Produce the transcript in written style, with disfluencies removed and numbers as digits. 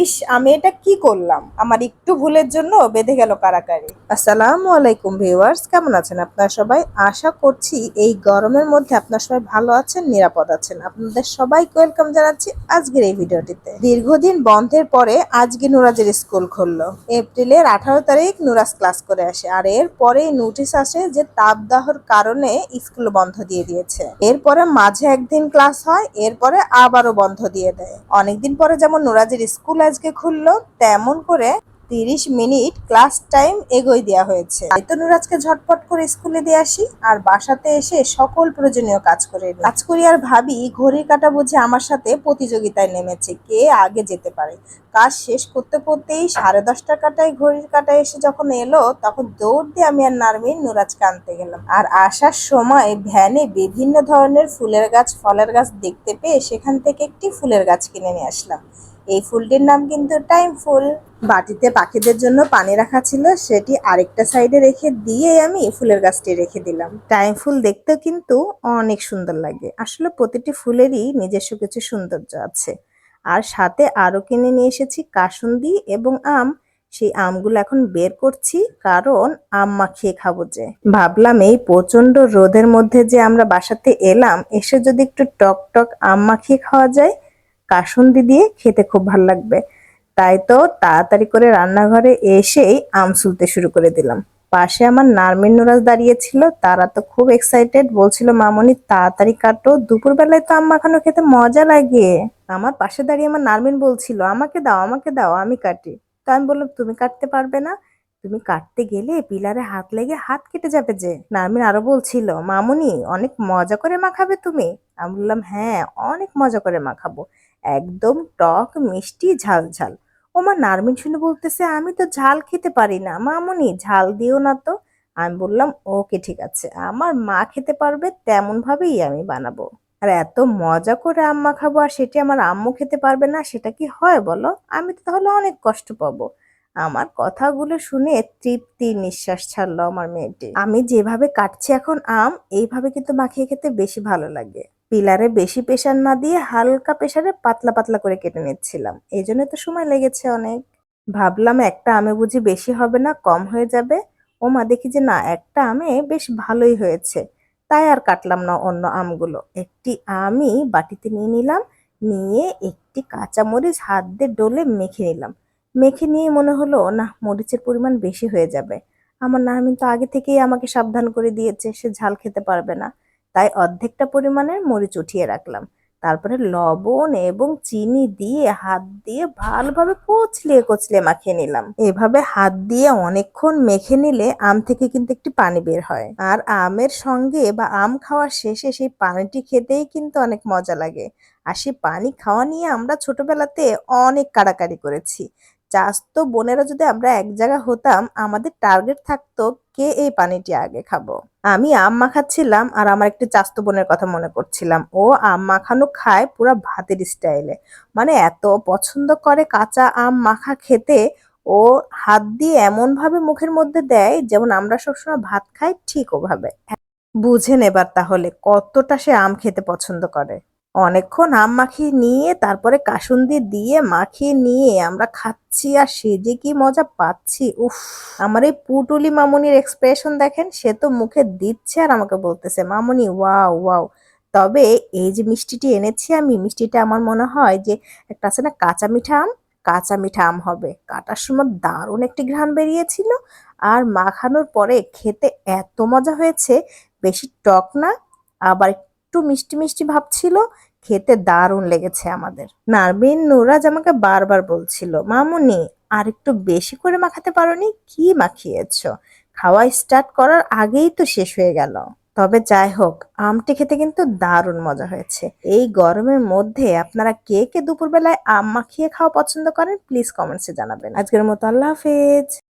ইস, আমি এটা কি করলাম? আমার একটু ভুলের জন্য বেঁধে গেল কারাকারি। আসসালামু আলাইকুম ভিউয়ার্স, কেমন আছেন আপনারা সবাই? আশা করছি এই গরমের মধ্যে আপনারা সবাই ভালো আছেন, নিরাপদ আছেন। আপনাদের সবাইকে ওয়েলকাম জানাচ্ছি আজকের এই ভিডিওটিতে। দীর্ঘদিন বন্ধের পরে আজকে নুরাজের স্কুল খুললো। এপ্রিলের 18 তারিখ নুরাজ ক্লাস করে আসে, আর এর পরেই নোটিশ আসে যে তাপদাহর কারণে স্কুল বন্ধ দিয়ে দিয়েছে। এরপরে মাঝে একদিন ক্লাস হয়, এরপরে আবারও বন্ধ দিয়ে দেয়। অনেকদিন পরে যেমন নুরাজের স্কুল আজকে খুললো, তেমন করে 30 মিনিট ক্লাস টাইম এগোই দেওয়া হয়েছে। তাই তো নুরাজকে ঝটপট করে স্কুলে দিয়ে আসি, আর বাসাতে এসে সকল প্রয়োজনীয় কাজ করে নিই। কাজ করি আর ভাবি, ঘড়ির কাঁটা বুঝে আমার সাথে প্রতিযোগিতায় নেমেছে, কে আগে যেতে পারে। কাজ শেষ করতে করতেই 10:30টার কাঁটায় ঘড়ির কাঁটায় এসে যখন এলো, তখন দৌড় দিয়ে আমি আর নারমিন নুরাজকে আনতে গেলাম। আর আসার সময় ভ্যানে বিভিন্ন ধরনের ফুলের গাছ, ফলের গাছ দেখতে পেয়ে সেখান থেকে একটি ফুলের গাছ কিনে নিয়ে আসলাম। এই ফুলটির নাম কিন্তু টাইম ফুল। বাটিতে পাখিদের জন্য পানি রাখা ছিল, সেটি আরেকটা সাইডে রেখে দিয়ে আমি ফুলের গাছটি রেখে দিলাম। টাইম ফুল দেখতেও কিন্তু অনেক সুন্দর লাগে। আসলে প্রতিটি ফুলেরই নিজস্ব কিছু সৌন্দর্য আছে। আর সাথে আরো কিনে নিয়ে এসেছি কাসুন্দি এবং আম। সেই আমগুলো এখন বের করছি, কারণ আম মাখিয়ে খাবো যে। ভাবলাম এই প্রচন্ড রোদের মধ্যে যে আমরা বাসাতে এলাম, এসে যদি একটু টক টক আম মাখিয়ে খাওয়া যায়, কাসুন্দি দিয়ে খেতে খুব ভালো লাগবে। তাই তো তাড়াতাড়ি করে রান্নাঘরে এসেই আম ছুলতে শুরু করে দিলাম। পাশে আমার নারমিন নুরাজ দাঁড়িয়ে ছিল, তারা তো খুব এক্সাইটেড, বলছিল মামনি তাড়াতাড়ি কাটো, দুপুরবেলায় তো আম মাখানো খেতে মজা লাগে। আমার পাশে দাঁড়িয়ে আমার নারমিন বলছিল, আমাকে দাও আমাকে দাও, আমি কাটি। তো আমি বললাম, তুমি কাটতে পারবে না? তুমি কাটতে গেলে পিলারে হাত লেগে হাত কেটে যাবে যে। নারমিন আরো বলছিল, মামুনি অনেক মজা করে মাখাবে তুমি। আমি বললাম, হ্যাঁ অনেক মজা করে মাখাবো, একদম টক মিষ্টি ঝাল ঝাল। ওমা, নারমিন শুনে বলতেছে, আমি তো ঝাল খেতে পারি না, মামুনি ঝাল দিও না তো। আমি বললাম, ওকে ঠিক আছে, আমার মা খেতে পারবে তেমন ভাবেই আমি বানাবো। আর এত মজা করে আম মাখাবো আর সেটি আমার আম্মু খেতে পারবে না, সেটা কি হয় বলো? আমি তো তাহলে অনেক কষ্ট পাবো। আমার কথাগুলো শুনে তৃপ্তি নিঃশ্বাস ছাড়লো আমার মেয়েটি। আমি যেভাবে কাটছি এখন আম, এইভাবে কিন্তু মাখিয়ে খেতে বেশি ভালো লাগে। পিলারে বেশি প্রেসার না দিয়ে হালকা প্রেসারে পাতলা পাতলা করে কেটে নিচ্ছিলাম, এই জন্য তো সময় লেগেছে অনেক। ভাবলাম একটা আমে বুঝি বেশি হবে না, কম হয়ে যাবে। ও মা, দেখি যে না, একটা আমে বেশ ভালোই হয়েছে। তাই আর কাটলাম না অন্য আমগুলো। একটি আমি বাটিতে নিয়ে নিলাম, নিয়ে একটি কাঁচামরিচ হাত দিয়ে ডলে মেখে নিলাম। মেখে নিয়ে মনে হলো না, মরিচের পরিমাণ বেশি হয়ে যাবে। আমার নার্মিন তো আগে থেকেই আমাকে সাবধান করে দিয়েছে সে ঝাল খেতে পারবে না। তাই অর্ধেকটা পরিমাণের মরিচ উঠিয়ে রাখলাম। তারপরে লবণ এবং চিনি দিয়ে হাত দিয়ে ভালোভাবে কচলিয়ে কচলিয়ে মাখিয়ে নিলাম। এভাবে হাত দিয়ে অনেকক্ষণ মেখে নিলে আম থেকে কিন্তু একটি পানি বের হয়, আর আমের সঙ্গে বা আম খাওয়ার শেষে সেই পানিটি খেতেই কিন্তু অনেক মজা লাগে। আর সেই পানি খাওয়া নিয়ে আমরা ছোটবেলাতে অনেক কাড়াকাড়ি করেছি। চাস্তো বোনেরা যদি আমরা এক জায়গা হতাম, আমাদের টার্গেট থাকতো কে এই পানিটি আগে খাবো। আমি আম মাখাচ্ছিলাম আর আমার একটি চাস্তো বোনের কথা মনে করছিলাম। ও আম মাখানো খায় পুরা ভাতের স্টাইলে, মানে এত পছন্দ করে কাঁচা আম মাখা খেতে। ও হাত দিয়ে এমন ভাবে মুখের মধ্যে দেয় যেমন আমরা সবসময় ভাত খাই, ঠিক ওভাবে। বুঝেন এবার তাহলে কতটা সে আম খেতে পছন্দ করে। অনেকক্ষণ আম মাখিয়ে নিয়ে তারপরে কাসুন্দি দিয়ে মাখিয়ে নিয়ে আমরা খাচ্ছি, আর সে যে কি মজা পাচ্ছি, উফ। আমার এই পুটুলি মামুনির এক্সপ্রেশন দেখেন, সে তো মুখে দিচ্ছে আর আমাকে বলতেছে, মামুনি ওয়াও ওয়াও। তবে এই যে মিষ্টিটি এনেছি আমি, মিষ্টিটা আমার মনে হয় যে একটা আছে না কাঁচা মিঠা আম, কাঁচা মিঠা আম হবে। কাটার সময় দারুণ একটি ঘ্রাণ বেরিয়েছিল, আর মাখানোর পরে খেতে এত মজা হয়েছে। বেশি টক না, আবার একটু মিষ্টি মিষ্টি ভাব ছিল। খেতে দারুণ লেগেছে আমাদের। নারবিন নুরাজ আমাকে বারবার বলছিল, মামুনি আর একটু বেশি করে মাখাতে পারোনি, কি মাখিয়েছো? খাওয়া স্টার্ট করার আগেই তো শেষ হয়ে গেল। তবে যাই হোক, আমটি খেতে কিন্তু দারুণ মজা হয়েছে। এই গরমের মধ্যে আপনারা কে কে দুপুরবেলায় আম মাখিয়ে খাওয়া পছন্দ করেন, প্লিজ কমেন্টসে জানাবেন। আজকের মতো আল্লাহ হাফেজ।